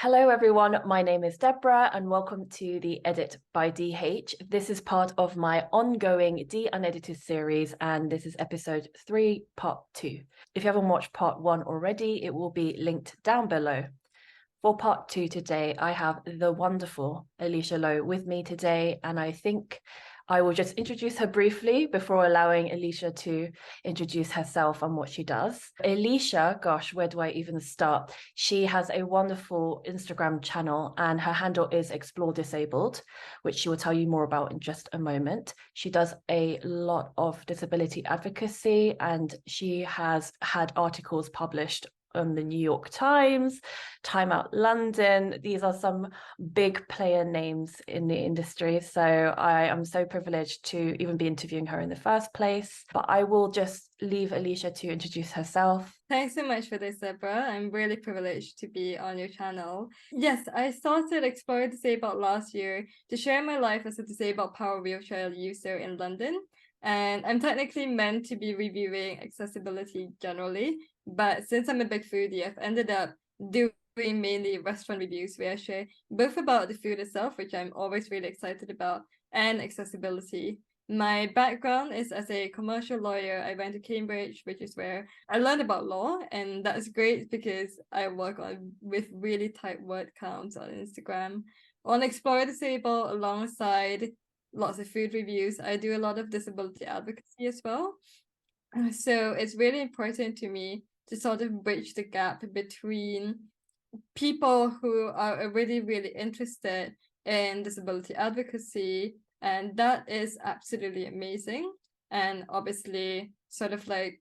Hello everyone, my name is Deborah and welcome to the Edit by DH. This is part of my ongoing Dee Unedited series and this is episode 3, part 2. If you haven't watched part 1 already, it will be linked down below. For part 2 today, I have the wonderful Alicia Loh with me today, and I think I will just introduce her briefly before allowing Alicia to introduce herself and what she does. Alicia, gosh, where do I even start? She has a wonderful Instagram channel and her handle is 𝕊𝕦𝕓𝕣𝕚, which she will tell you more about in just a moment. She does a lot of disability advocacy and she has had articles published on the New York Times, Time Out London. These are some big player names in the industry. So I am so privileged to even be interviewing her in the first place. But I will just leave Alicia to introduce herself. Thanks so much for this, Deborah. I'm really privileged to be on your channel. Yes, I started Explore Disabled last year to share my life as a disabled power wheelchair user in London. And I'm technically meant to be reviewing accessibility generally, but since I'm a big foodie, I've ended up doing mainly restaurant reviews where I share both about the food itself, which I'm always really excited about, and accessibility. My background is as a commercial lawyer. I went to Cambridge, which is where I learned about law, and that's great because I work with really tight word counts on Instagram. On Explore Disabled, alongside lots of food reviews, I do a lot of disability advocacy as well. So it's really important to me to sort of bridge the gap between people who are really, really interested in disability advocacy, and that is absolutely amazing. And obviously, sort of like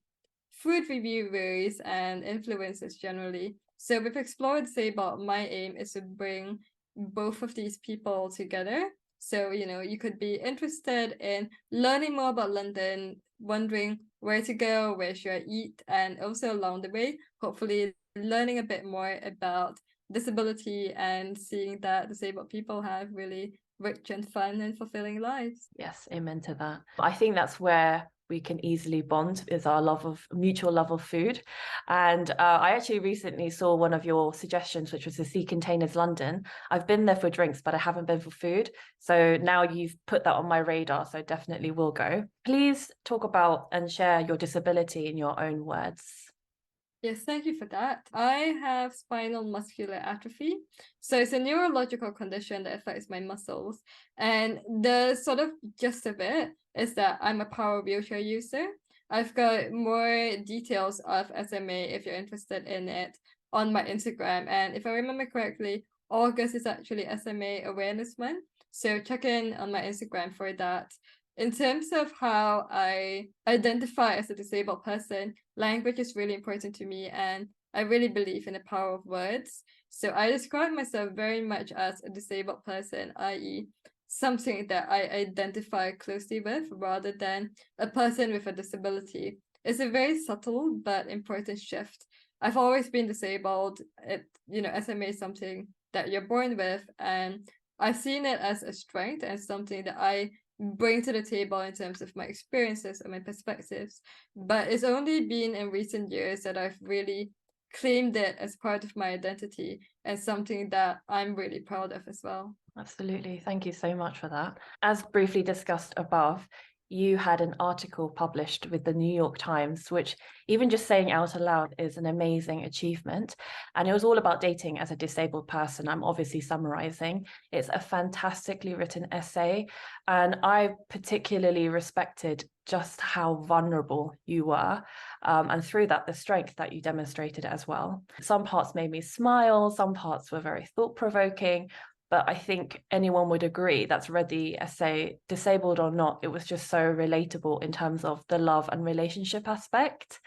food reviewers and influencers generally. So with Explore Disabled, my aim is to bring both of these people together. So, you could be interested in learning more about London, wondering where to go, where should I eat, and also along the way, hopefully learning a bit more about disability and seeing that disabled people have really rich and fun and fulfilling lives. Yes, amen to that. I think that's where we can easily bond, is our mutual love of food. And I actually recently saw one of your suggestions, which was the Sea Containers London. I've been there for drinks, but I haven't been for food. So now you've put that on my radar, so definitely will go. Please talk about and share your disability in your own words. Yes, thank you for that. I have spinal muscular atrophy. So it's a neurological condition that affects my muscles. And the sort of gist of it is that I'm a power wheelchair user. I've got more details of SMA if you're interested in it on my Instagram. And if I remember correctly, August is actually SMA Awareness Month. So check in on my Instagram for that. In terms of how I identify as a disabled person, language is really important to me, and I really believe in the power of words. So I describe myself very much as a disabled person, i.e., something that I identify closely with rather than a person with a disability. It's a very subtle but important shift. I've always been disabled. SMA is something that you're born with, and I've seen it as a strength and something that I bring to the table in terms of my experiences and my perspectives. But it's only been in recent years that I've really claimed it as part of my identity and something that I'm really proud of as well. Absolutely. Thank you so much for that. As briefly discussed above, you had an article published with the New York Times, which even just saying out aloud is an amazing achievement. And it was all about dating as a disabled person. I'm obviously summarizing. It's a fantastically written essay. And I particularly respected just how vulnerable you were. And through that, the strength that you demonstrated as well. Some parts made me smile. Some parts were very thought-provoking. But I think anyone would agree that's read the essay, disabled or not, it was just so relatable in terms of the love and relationship aspect.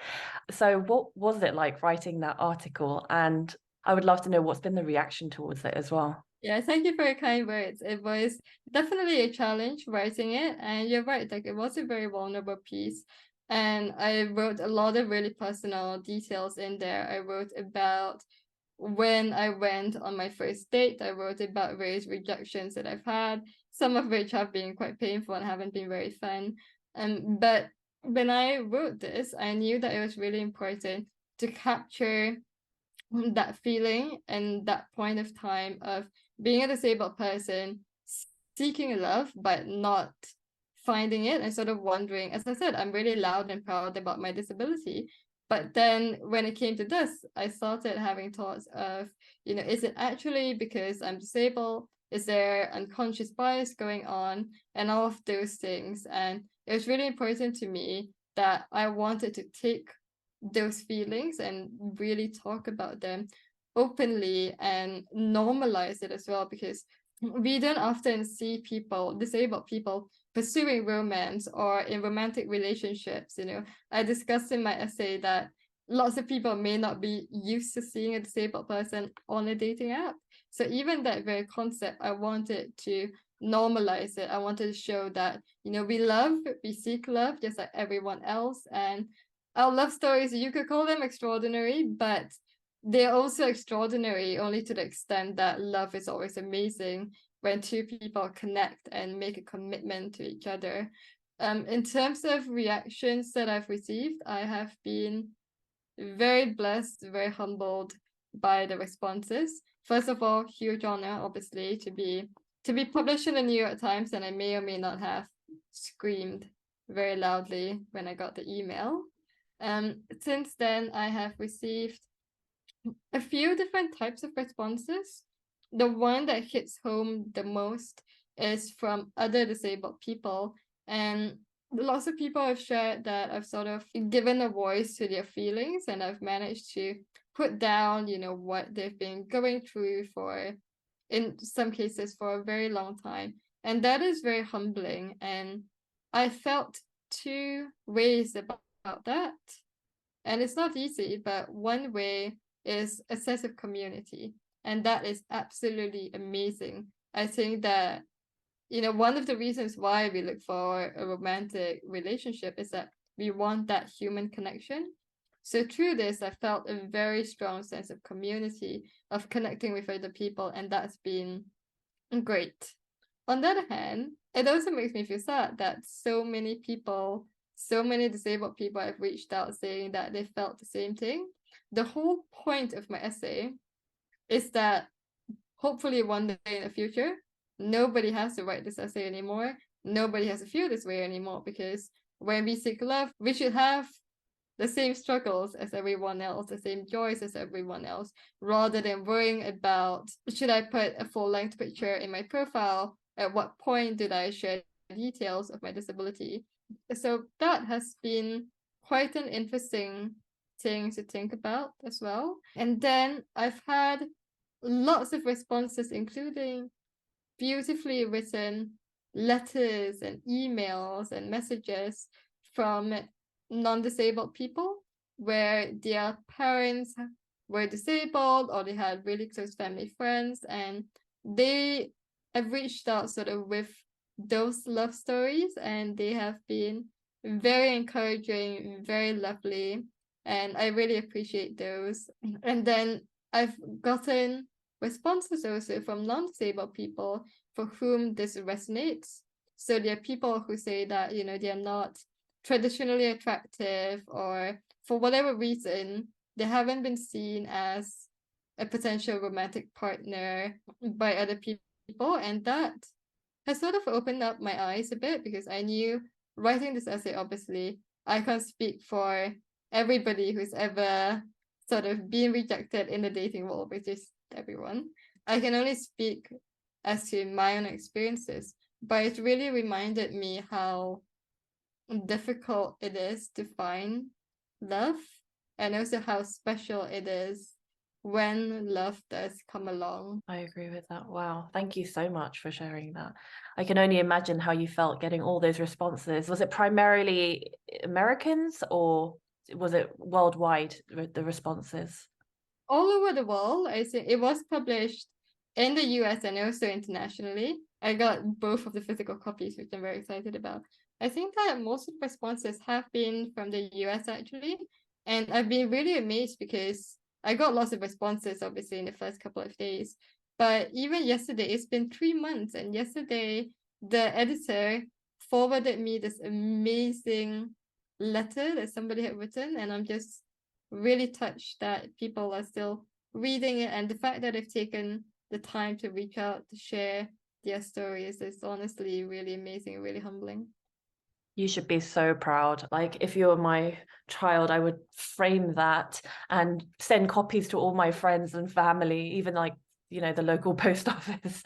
So what was it like writing that article? And I would love to know what's been the reaction towards it as well. Yeah, thank you for your kind words. It was definitely a challenge writing it. And you're right, like it was a very vulnerable piece. And I wrote a lot of really personal details in there. I wrote about when I went on my first date. I wrote about various rejections that I've had, some of which have been quite painful and haven't been very fun. But when I wrote this, I knew that it was really important to capture that feeling and that point of time of being a disabled person, seeking love, but not finding it and sort of wondering, as I said, I'm really loud and proud about my disability. But then when it came to this, I started having thoughts of, is it actually because I'm disabled? Is there unconscious bias going on? And all of those things. And it was really important to me that I wanted to take those feelings and really talk about them openly and normalize it as well, because we don't often see people, disabled people, pursuing romance or in romantic relationships. I discussed in my essay that lots of people may not be used to seeing a disabled person on a dating app. So even that very concept, I wanted to normalize it. I wanted to show that, we seek love just like everyone else. And our love stories, you could call them extraordinary, but they're also extraordinary only to the extent that love is always amazing when two people connect and make a commitment to each other. In terms of reactions that I've received, I have been very blessed, very humbled by the responses. First of all, huge honor, obviously, to be published in the New York Times, and I may or may not have screamed very loudly when I got the email. Since then, I have received a few different types of responses. The one that hits home the most is from other disabled people. And lots of people have shared that I've sort of given a voice to their feelings, and I've managed to put down, what they've been going through for, in some cases, for a very long time. And that is very humbling. And I felt two ways about that. And it's not easy, but one way is a sense of community. And that is absolutely amazing. I think that, one of the reasons why we look for a romantic relationship is that we want that human connection. So through this, I felt a very strong sense of community, of connecting with other people, and that's been great. On the other hand, it also makes me feel sad that so many disabled people have reached out saying that they felt the same thing. The whole point of my essay is that hopefully one day in the future, nobody has to write this essay anymore. Nobody has to feel this way anymore, because when we seek love, we should have the same struggles as everyone else, the same joys as everyone else, rather than worrying about, should I put a full-length picture in my profile? At what point did I share details of my disability? So that has been quite an interesting thing to think about as well. And then I've had lots of responses, including beautifully written letters and emails and messages from non-disabled people where their parents were disabled or they had really close family friends, and they have reached out sort of with those love stories, and they have been very encouraging, very lovely, and I really appreciate those. And then I've gotten responses also from non-disabled people for whom this resonates. So there are people who say that, they're not traditionally attractive, or for whatever reason, they haven't been seen as a potential romantic partner by other people. And that has sort of opened up my eyes a bit, because I knew writing this essay, obviously, I can't speak for everybody who's ever sort of been rejected in the dating world, which is everyone. I can only speak as to my own experiences, but it really reminded me how difficult it is to find love, and also how special it is when love does come along. I agree with that. Wow. Thank you so much for sharing that. I can only imagine how you felt getting all those responses. Was it primarily Americans, or was it worldwide, the responses? All over the world. I think it was published in the US and also internationally. I got both of the physical copies, which I'm very excited about. I think that most of the responses have been from the US actually. And I've been really amazed because I got lots of responses, obviously, in the first couple of days. But even yesterday, it's been 3 months. And yesterday, the editor forwarded me this amazing letter that somebody had written. And I'm just really touched that people are still reading it, and the fact that they've taken the time to reach out to share their stories is honestly really amazing, really humbling. You should be so proud. Like, if you were my child, I would frame that and send copies to all my friends and family, even like, you know, the local post office.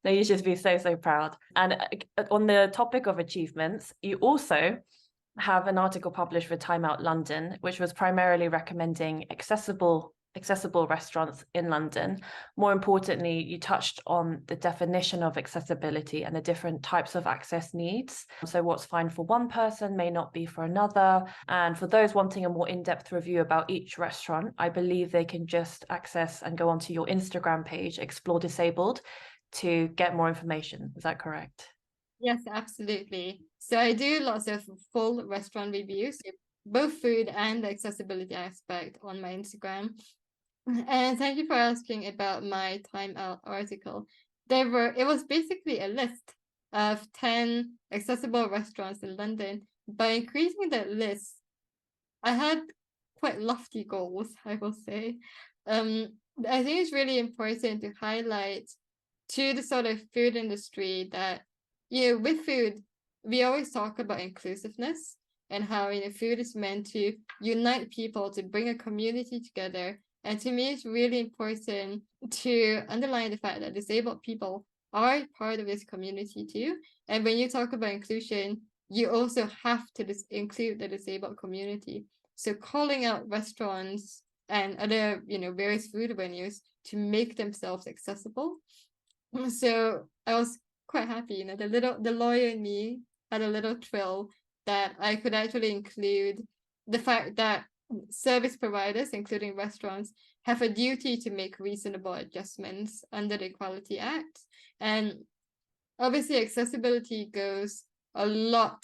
So you should be so, so proud. And on the topic of achievements, you also have an article published for Time Out London, which was primarily recommending accessible restaurants in London. More importantly, you touched on the definition of accessibility and the different types of access needs. So what's fine for one person may not be for another. And for those wanting a more in-depth review about each restaurant, I believe they can just access and go onto your Instagram page, 𝕊𝕠𝕟𝕣𝕘𝕖, to get more information. Is that correct? Yes, absolutely. So I do lots of full restaurant reviews, both food and the accessibility aspect on my Instagram. And thank you for asking about my Time Out article. It was basically a list of 10 accessible restaurants in London. By increasing that list, I had quite lofty goals, I will say. I think it's really important to highlight to the sort of food industry that, you know, with food, we always talk about inclusiveness and how, you know, food is meant to unite people, to bring a community together. And to me, it's really important to underline the fact that disabled people are part of this community too. And when you talk about inclusion, you also have to include the disabled community. So calling out restaurants and other, you know, various food venues to make themselves accessible. So I was quite happy, you know, the lawyer in me had a little thrill that I could actually include the fact that service providers, including restaurants, have a duty to make reasonable adjustments under the Equality Act. And obviously accessibility goes a lot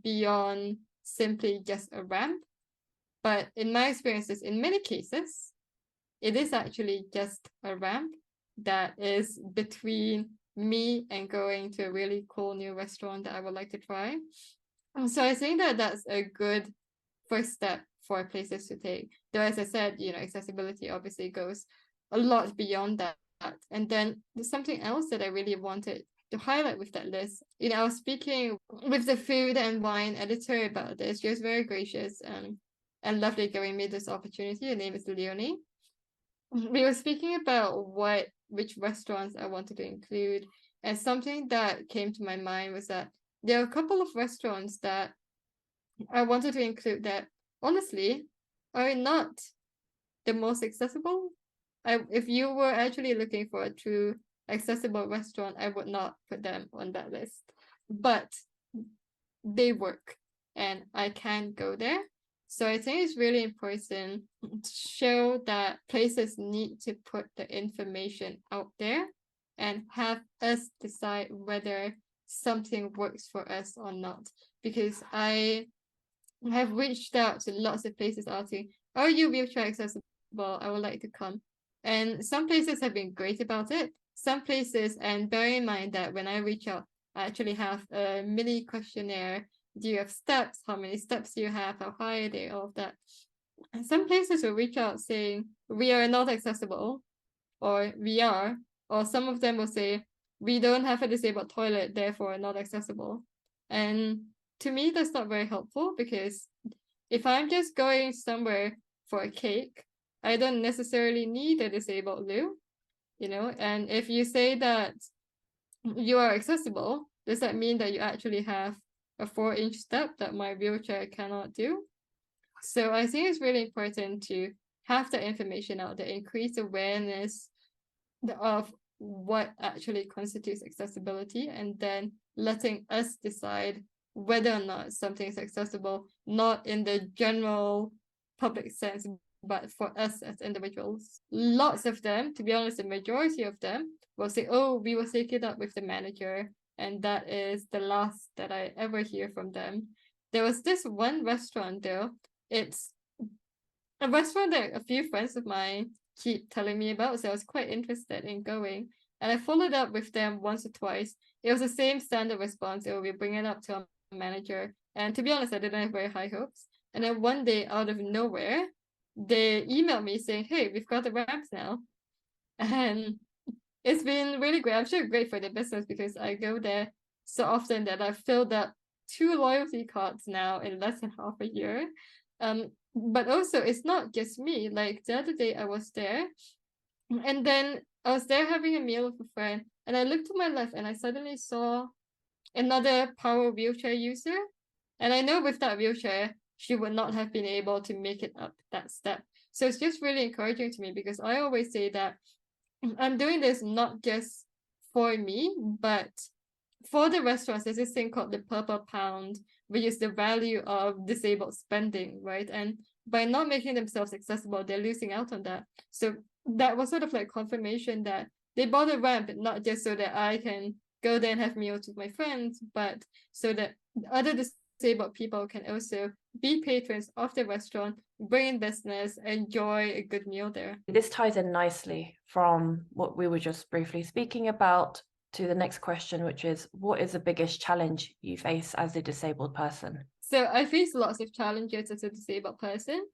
beyond simply just a ramp. But in my experiences, in many cases, it is actually just a ramp that is between me and going to a really cool new restaurant that I would like to try. So I think that that's a good first step for places to take. Though, as I said, you know, accessibility obviously goes a lot beyond that. And then there's something else that I really wanted to highlight with that list. You know, I was speaking with the food and wine editor about this. She was very gracious and lovely giving me this opportunity. Her name is Leonie. We were speaking about which restaurants I wanted to include, and something that came to my mind was that there are a couple of restaurants that I wanted to include that honestly are not the most accessible. If you were actually looking for a true accessible restaurant, I would not put them on that list. But they work and I can go there. So I think it's really important to show that places need to put the information out there and have us decide whether something works for us or not. Because I have reached out to lots of places asking, are you wheelchair accessible? I would like to come. And some places have been great about it. Some places, and bear in mind that when I reach out, I actually have a mini questionnaire. Do you have steps? How many steps do you have? How high are they? All of that. And some places will reach out saying, we are not accessible, or we are, or some of them will say, we don't have a disabled toilet, therefore not accessible. And to me, that's not very helpful, because if I'm just going somewhere for a cake, I don't necessarily need a disabled loo, you know? And if you say that you are accessible, does that mean that you actually have a 4-inch step that my wheelchair cannot do? So I think it's really important to have the information out there, increase awareness of what actually constitutes accessibility, and then letting us decide whether or not something is accessible, not in the general public sense, but for us as individuals. Lots of them, to be honest, the majority of them will say, oh, we will take it up with the manager. And that is the last that I ever hear from them. There was this one restaurant though. It's a restaurant that a few friends of mine keep telling me about, so I was quite interested in going. And I followed up with them once or twice. It was the same standard response. It will be bring it up to our manager. And to be honest, I didn't have very high hopes. And then one day, out of nowhere, they emailed me saying, hey, we've got the ramps now. And it's been really great. I'm sure great for the business because I go there so often that I've filled up 2 loyalty cards now in less than half a year. But also it's not just me. Like the other day I was there, and then I was there having a meal with a friend, and I looked to my left and I suddenly saw another power wheelchair user. And I know with that wheelchair, she would not have been able to make it up that step. So it's just really encouraging to me because I always say that I'm doing this not just for me, but for the restaurants. There's this thing called the purple pound, which is the value of disabled spending, right? And by not making themselves accessible, they're losing out on that. So that was sort of like confirmation that they bought a ramp, not just so that I can go there and have meals with my friends, but so that other disabled people can also be patrons of the restaurant, bring in business, enjoy a good meal there. This ties in nicely from what we were just briefly speaking about to the next question, which is, what is the biggest challenge you face as a disabled person? So I face lots of challenges as a disabled person.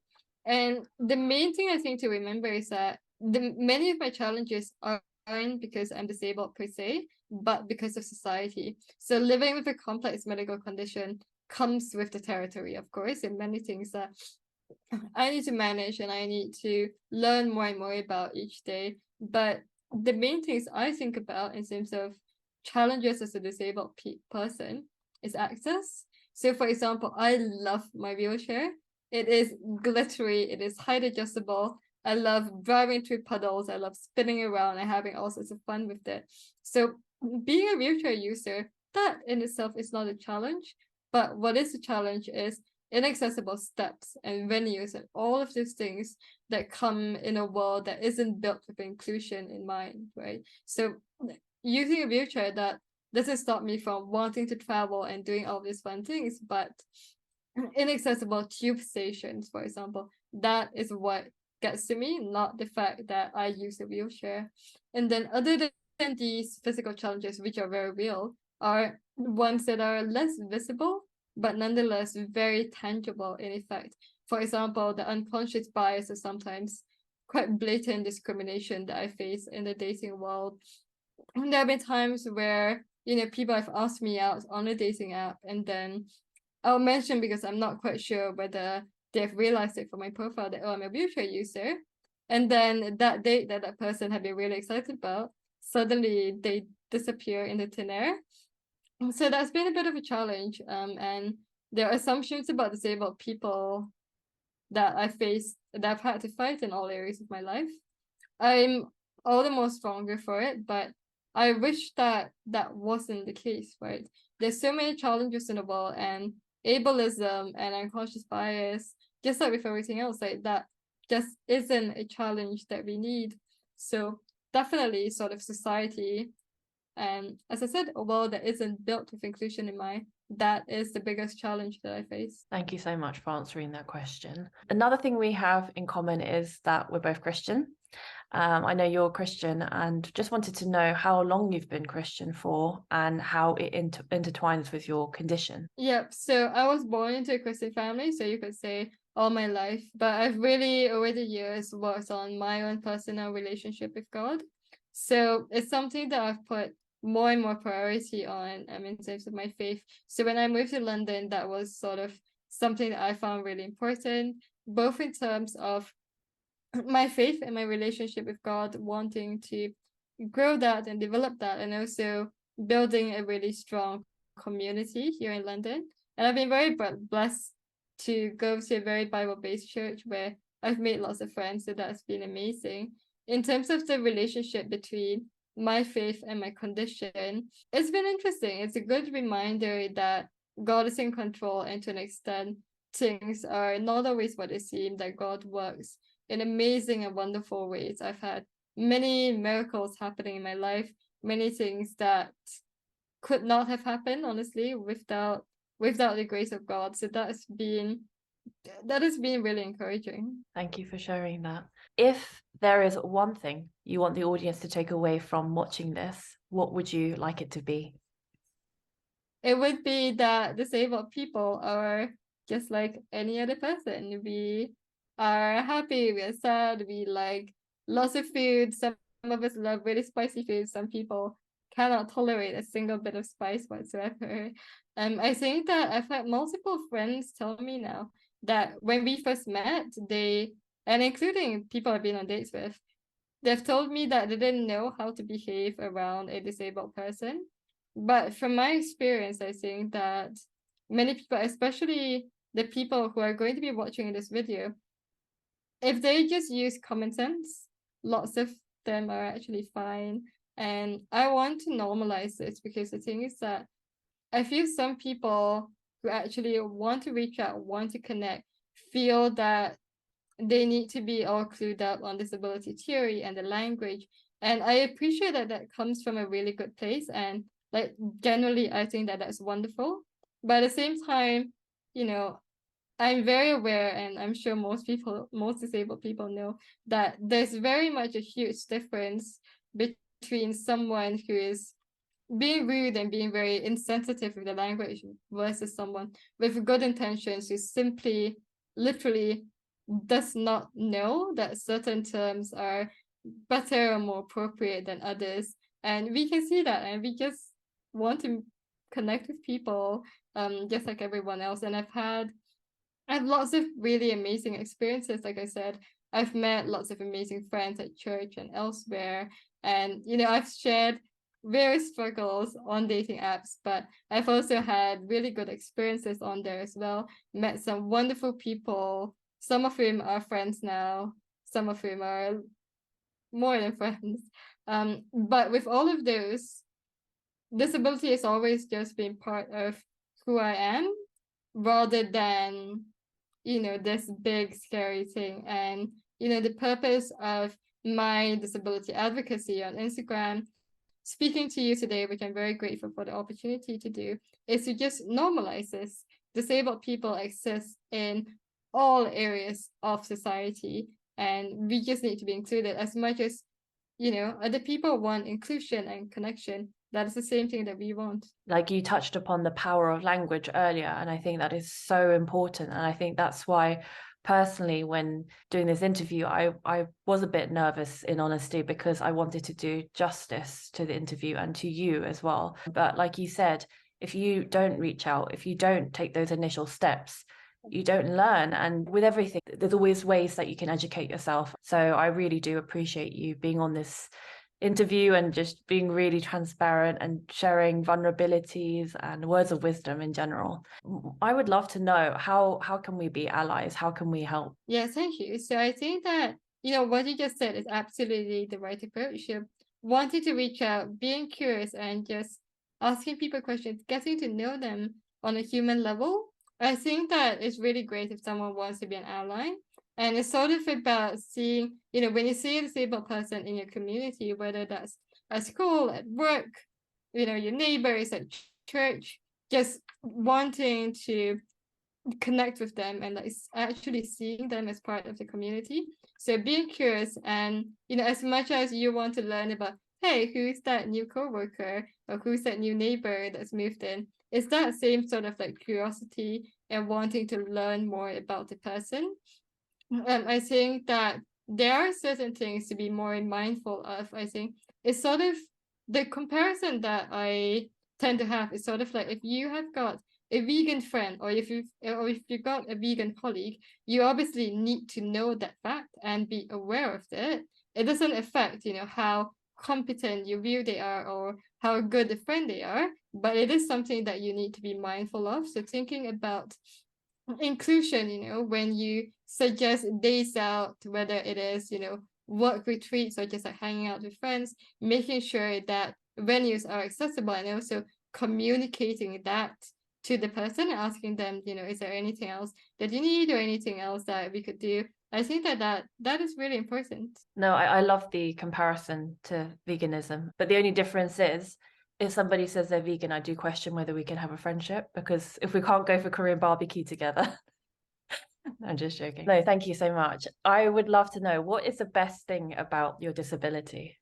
And the main thing I think to remember is that many of my challenges aren't because I'm disabled per se, but because of society. So living with a complex medical condition comes with the territory, of course, and many things that I need to manage and I need to learn more and more about each day. But the main things I think about in terms of challenges as a disabled person is access. So for example, I love my wheelchair. It is glittery, it is height adjustable. I love driving through puddles, I love spinning around and having all sorts of fun with it. So being a wheelchair user, that in itself is not a challenge. But what is a challenge is inaccessible steps and venues and all of these things that come in a world that isn't built with inclusion in mind, right? So using a wheelchair, that doesn't stop me from wanting to travel and doing all these fun things, but inaccessible tube stations, for example, that is what gets to me, not the fact that I use a wheelchair. And then other than these physical challenges, which are very real, are ones that are less visible, but nonetheless very tangible in effect. For example, the unconscious bias is sometimes quite blatant discrimination that I face in the dating world. And there have been times where, people have asked me out on a dating app, and then I'll mention, because I'm not quite sure whether they've realized it from my profile, that, oh, I'm a wheelchair user. And then that date that person had been really excited about, suddenly they disappear in the thin air. So that's been a bit of a challenge. And there are assumptions about disabled people that I've had to fight in all areas of my life. I'm all the more stronger for it, but I wish that that wasn't the case, right? There's so many challenges in the world, and ableism and unconscious bias, just like with everything else, like that just isn't a challenge that we need. So definitely sort of society, and as I said, a world that isn't built with inclusion in mind, that is the biggest challenge that I face. Thank you so much for answering that question. Another thing we have in common is that we're both Christian. I know you're Christian, and just wanted to know how long you've been Christian for and how it intertwines with your condition. Yep, so I was born into a Christian family, so you could say all my life, but I've really over the years worked on my own personal relationship with God. So it's something that I've put more and more priority on in terms of my faith. So when I moved to London, that was sort of something that I found really important, both in terms of my faith and my relationship with God, wanting to grow that and develop that, and also building a really strong community here in London. And I've been very blessed to go to a very Bible-based church where I've made lots of friends, so that's been amazing. In terms of the relationship between my faith and my condition, it's been interesting. It's a good reminder that God is in control, and to an extent, things are not always what they seem, that God works in amazing and wonderful ways. I've had many miracles happening in my life, many things that could not have happened, honestly, without the grace of God. So that has been really encouraging. Thank you for sharing that. If there is one thing you want the audience to take away from watching this, what would you like it to be? It would be that disabled people are just like any other person. We are happy, we are sad, we like lots of food. Some of us love really spicy food. Some people cannot tolerate a single bit of spice whatsoever. I think that I've had multiple friends tell me now that when we first met, and including people I've been on dates with, they've told me that they didn't know how to behave around a disabled person. But from my experience, I think that many people, especially the people who are going to be watching this video, if they just use common sense, lots of them are actually fine. And I want to normalize this, because the thing is that I feel some people who actually want to reach out, want to connect, feel that they need to be all clued up on disability theory and the language. And I appreciate that that comes from a really good place. And like generally, I think that that's wonderful. But at the same time, you know, I'm very aware, and I'm sure most disabled people know, that there's very much a huge difference between someone who is being rude and being very insensitive with the language versus someone with good intentions who simply, literally does not know that certain terms are better or more appropriate than others. And we can see that, and we just want to connect with people, just like everyone else. And I have lots of really amazing experiences. Like I said, I've met lots of amazing friends at church and elsewhere. And, I've shared various struggles on dating apps, but I've also had really good experiences on there as well. Met some wonderful people, some of whom are friends now, some of whom are more than friends. But with all of those, disability has always just been part of who I am, rather than this big scary thing. And the purpose of my disability advocacy on Instagram, speaking to you today, which I'm very grateful for the opportunity to do, is to just normalize this. Disabled people exist in all areas of society, and we just need to be included. As much as other people want inclusion and connection, that is the same thing that we want. Like, you touched upon the power of language earlier, and I think that is so important. And I think that's why, personally, when doing this interview, I was a bit nervous, in honesty, because I wanted to do justice to the interview and to you as well. But like you said, if you don't reach out, if you don't take those initial steps, you don't learn. And with everything, there's always ways that you can educate yourself. So I really do appreciate you being on this interview and just being really transparent and sharing vulnerabilities and words of wisdom in general. I would love to know, how can we be allies? How can we help? Yeah, thank you. So I think that, what you just said is absolutely the right approach. Wanting to reach out, being curious, and just asking people questions, getting to know them on a human level. I think that it's really great if someone wants to be an ally. And it's sort of about seeing, when you see a disabled person in your community, whether that's at school, at work, your neighbors, at church, just wanting to connect with them and like actually seeing them as part of the community. So being curious, and as much as you want to learn about, hey, who's that new coworker, or who's that new neighbor that's moved in, it's that same sort of like curiosity and wanting to learn more about the person. I think that there are certain things to be more mindful of. I think it's sort of the comparison that I tend to have is sort of like, if you have got a vegan friend, or if you've got a vegan colleague, you obviously need to know that fact and be aware of it. It doesn't affect, how competent you view they are or how good a friend they are, but it is something that you need to be mindful of. So thinking about inclusion, when you suggest days out, whether it is, work retreats or just like hanging out with friends, making sure that venues are accessible, and also communicating that to the person, asking them, is there anything else that you need or anything else that we could do? I think that is really important. No, I love the comparison to veganism, but the only difference is, if somebody says they're vegan, I do question whether we can have a friendship, because if we can't go for Korean barbecue together. I'm just joking. No, thank you so much. I would love to know, what is the best thing about your disability?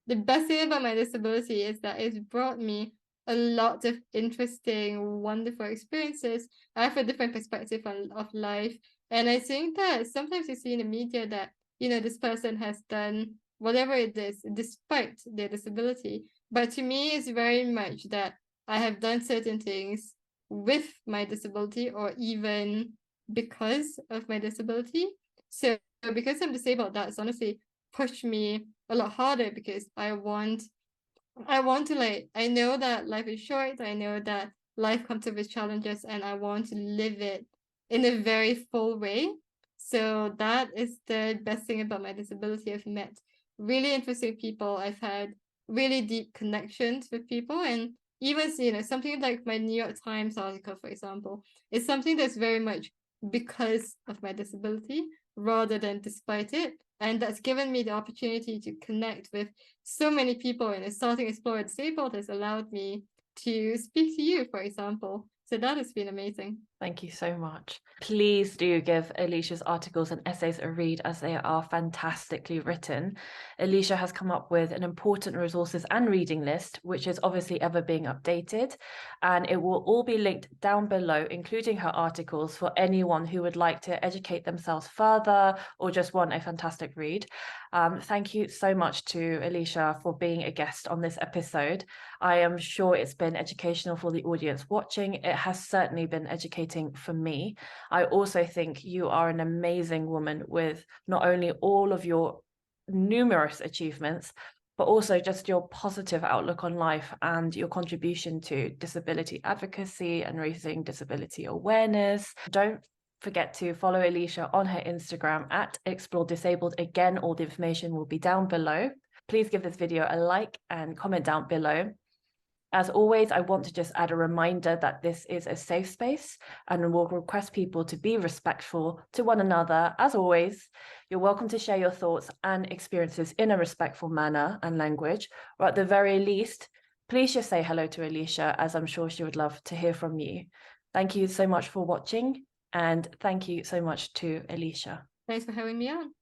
The best thing about my disability is that it's brought me a lot of interesting, wonderful experiences. I have a different perspective of life. And I think that sometimes you see in the media that, this person has done whatever it is despite their disability. But to me, it's very much that I have done certain things with my disability or even because of my disability. So because I'm disabled, that's honestly pushed me a lot harder because I want to I know that life is short. I know that life comes with challenges and I want to live it in a very full way. So that is the best thing about my disability. I've met really interesting people. I've had really deep connections with people, and even something like my New York Times article, for example, is something that's very much because of my disability rather than despite it. And that's given me the opportunity to connect with so many people, and starting Explore Disabled has allowed me to speak to you, for example. So that has been amazing. Thank you so much. Please do give Alicia's articles and essays a read, as they are fantastically written. Alicia has come up with an important resources and reading list, which is obviously ever being updated, and it will all be linked down below, including her articles, for anyone who would like to educate themselves further or just want a fantastic read. Thank you so much to Alicia for being a guest on this episode. I am sure it's been educational for the audience watching. It has certainly been educating for me. I also think you are an amazing woman with not only all of your numerous achievements, but also just your positive outlook on life and your contribution to disability advocacy and raising disability awareness. Don't forget to follow Alicia on her Instagram at @𝕊𝕠𝕚𝕖𝕃. Again, all the information will be down below. Please give this video a like and comment down below. As always, I want to just add a reminder that this is a safe space and will request people to be respectful to one another. As always, you're welcome to share your thoughts and experiences in a respectful manner and language, or at the very least, please just say hello to Alicia, as I'm sure she would love to hear from you. Thank you so much for watching, and thank you so much to Alicia. Thanks for having me on.